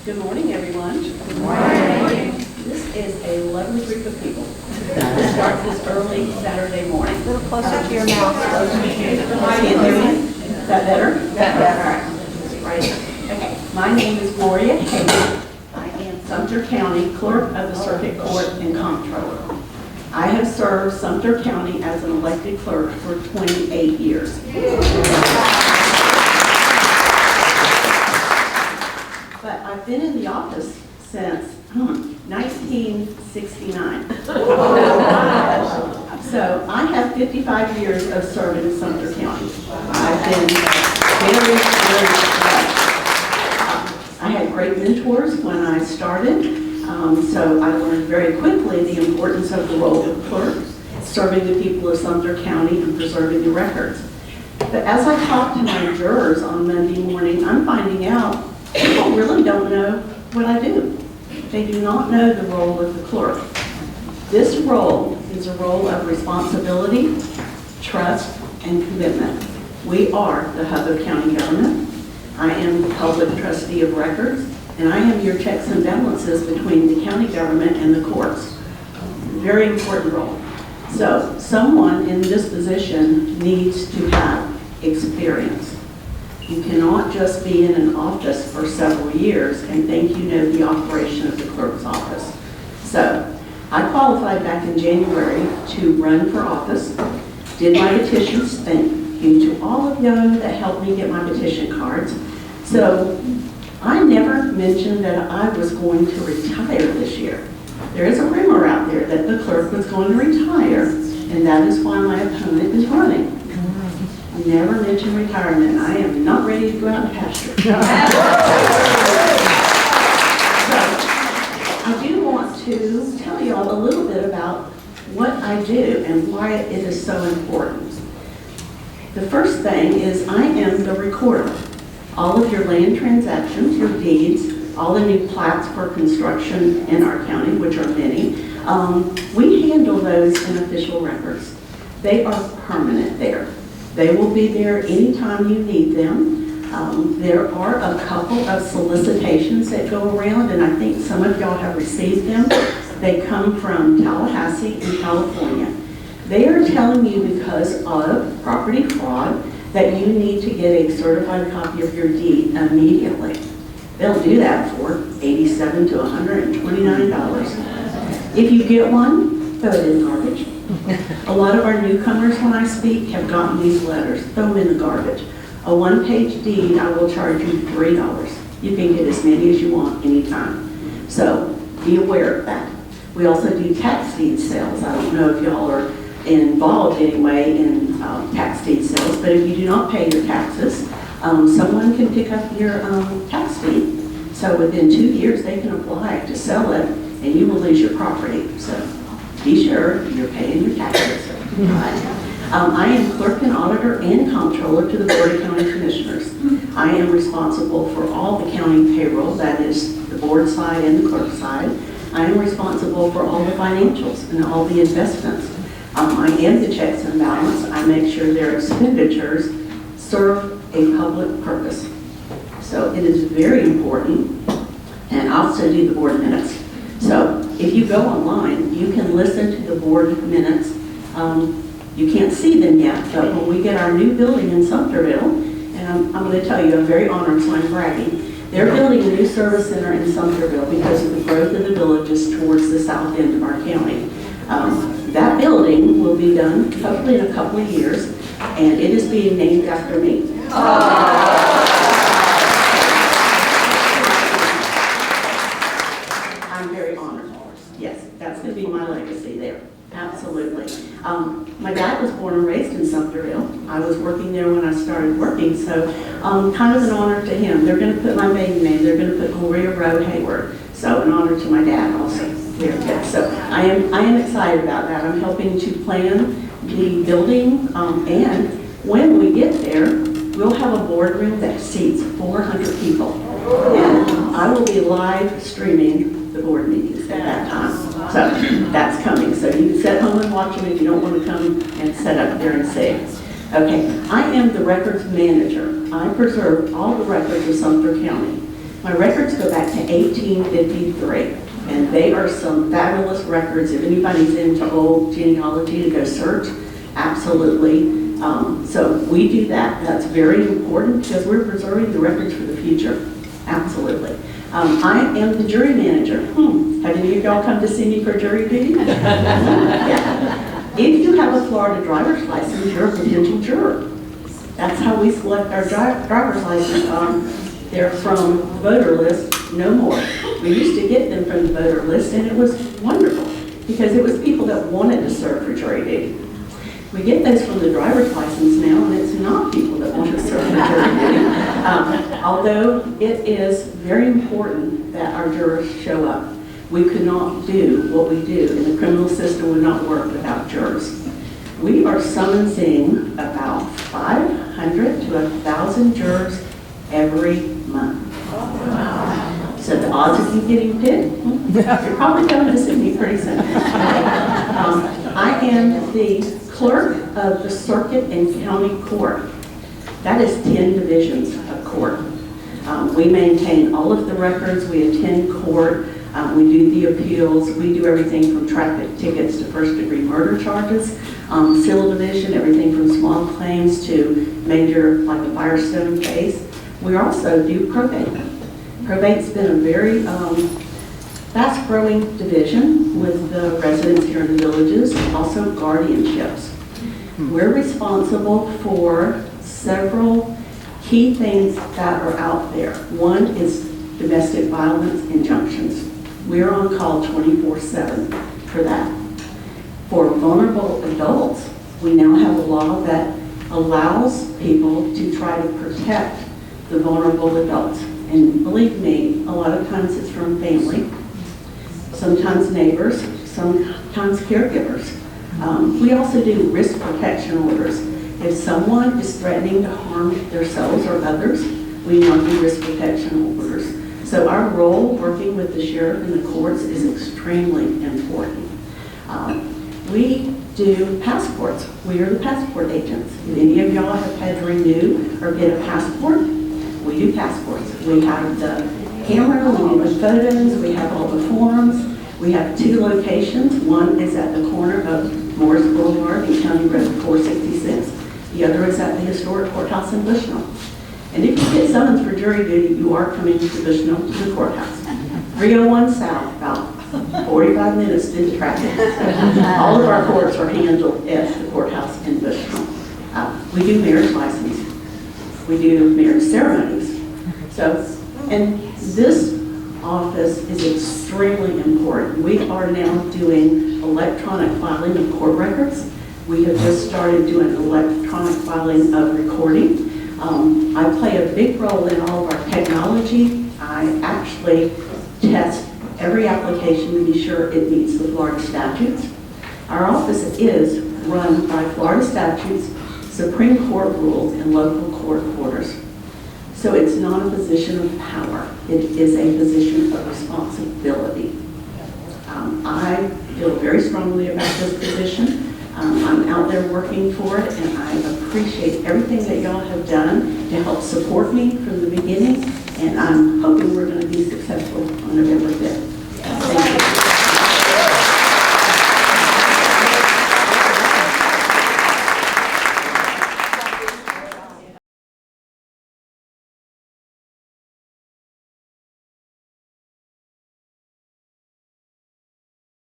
Good morning, everyone. Good morning. This is a lovely group of people to start this early Saturday morning. A little closer to your mouth. Can't hear me? Is that better? All right. Okay. My name is Gloria Hayward. I am Sumterr County Clerk of the Circuit Court and Comptroller. I have served Sumterr County as an elected clerk for 28 years. But I've been in the office since 1969. So I have 55 years of serving in Sumterr County. I've been very blessed. I had great mentors when I started, so I learned very quickly the importance of the role of clerk, serving the people of Sumterr County and preserving the records. But as I talk to my jurors on Monday morning, I'm finding out people really don't know what I do. They do not know the role of the clerk. This role is a role of responsibility, trust, and commitment. We are the hub of county government. I am the public trustee of records, and I am your checks and balances between the county government and the courts. Very important role. So someone in this position needs to have experience. You cannot just be in an office for several years and think you know the operation of the clerk's office. So I qualified back in January to run for office, did my petitions. Thank you to all of you that helped me get my petition cards. So I never mentioned that I was going to retire this year. There is a rumor out there that the clerk was going to retire, and that is why my opponent is running. I never mentioned retirement. I am not ready to go out and pasture. So, I do want to tell you all a little bit about what I do and why it is so important. The first thing is I am the recorder. All of your land transactions, your deeds, all the new plats for construction in our county, which are many, we handle those in official records. They are permanent there. They will be there anytime you need them. There are a couple of solicitations that go around, and I think some of y'all have received them. They come from Tallahassee in California. They are telling you because of property fraud that you need to get a certified copy of your deed immediately. They'll do that for $87 to $129. If you get one, throw it in the garbage. A lot of our newcomers, when I speak, have gotten these letters. Throw them in the garbage. A one-page deed, I will charge you $3. You can get as many as you want anytime. So be aware of that. We also do tax deed sales. I don't know if y'all are involved anyway in tax deed sales, but if you do not pay your taxes, someone can pick up your tax deed. So within 2 years, they can apply to sell it, and you will lose your property. So be sure you're paying your taxes. Right? I am clerk and auditor and comptroller to the Board of County Commissioners. I am responsible for all the county payroll, that is the board side and the clerk side. I am responsible for all the financials and all the investments. I am the checks and balance. I make sure their expenditures serve a public purpose. So it is very important, and I also do the board minutes. So if you go online, you can listen to the board minutes. You can't see them yet, but when we get our new building in Sumterville, and I'm going to tell you, I'm very honored, so I'm bragging. They're building a new service center in Sumterville because of the growth of the villages towards the south end of our county. That building will be done hopefully in a couple of years, and it is being named after me. I'm very honored. Yes, that's going to be my legacy there. Absolutely. My dad was born and raised in Sumterville. I was working there when I started working, so kind of an honor to him. They're going to put my maiden name. They're going to put Gloria Hayward. So an honor to my dad also. So I am excited about that. I'm helping to plan the building, and when we get there, we'll have a boardroom that seats 400 people. And I will be live streaming the board meetings at that time. So that's coming. So you can sit home and watch them if you don't want to come and sit up there and see. Okay, I am the records manager. I preserve all the records of Sumterr County. My records go back to 1853, and they are some fabulous records. If anybody's into old genealogy to go search, absolutely. So we do that. That's very important because we're preserving the records for the future. Absolutely. I am the jury manager. Have any of y'all come to see me for jury duty? Yeah. If you have a Florida driver's license, you're a potential juror. That's how we select our driver's license. They're from the voter list, no more. We used to get them from the voter list, and it was wonderful because it was people that wanted to serve for jury duty. We get those from the driver's license now, and it's not people that want to serve for jury duty. Although it is very important that our jurors show up. We could not do what we do, and the criminal system would not work without jurors. We are summoning about 500 to 1,000 jurors every month. So the odds of you getting picked, you're probably coming to see me pretty soon. I am the Clerk of the Circuit and County Court. That is 10 divisions of court. We maintain all of the records, we attend court, we do the appeals, we do everything from traffic tickets to first-degree murder charges, civil division, everything from small claims to major, like a Firestone case. We also do probate. Probate's been a very fast-growing division with the residents here in the villages, also guardianships. We're responsible for several key things that are out there. One is domestic violence injunctions. We're on call 24/7 for that. For vulnerable adults, we now have a law that allows people to try to protect the vulnerable adults. And believe me, a lot of times it's from family, sometimes neighbors, sometimes caregivers. We also do risk protection orders. If someone is threatening to harm themselves or others, we now do risk protection orders. So our role working with the sheriff and the courts is extremely important. We do passports. We are the passport agents. If any of y'all have had to renew or get a passport, we do passports. We have the camera, we do the photos, we have all the forms. We have 2 locations. One is at the corner of Morris Boulevard and County Road 466. The other is at the historic courthouse in Bushnell. And if you get summoned for jury duty, you are coming to Bushnell to the courthouse. 301 South, about 45 minutes through the traffic. All of our courts are handled at the courthouse in Bushnell. We do marriage license. We do marriage ceremonies. So, and this office is extremely important. We are now doing electronic filing of court records. We have just started doing electronic filing of recording. I play a big role in all of our technology. I actually test every application to be sure it meets the Florida statutes. Our office is run by Florida statutes, Supreme Court rules, and local court orders. So it's not a position of power. It is a position of responsibility. I feel very strongly about this position. I'm out there working for it, and I appreciate everything that y'all have done to help support me from the beginning, and I'm hoping we're going to be successful on November 5th.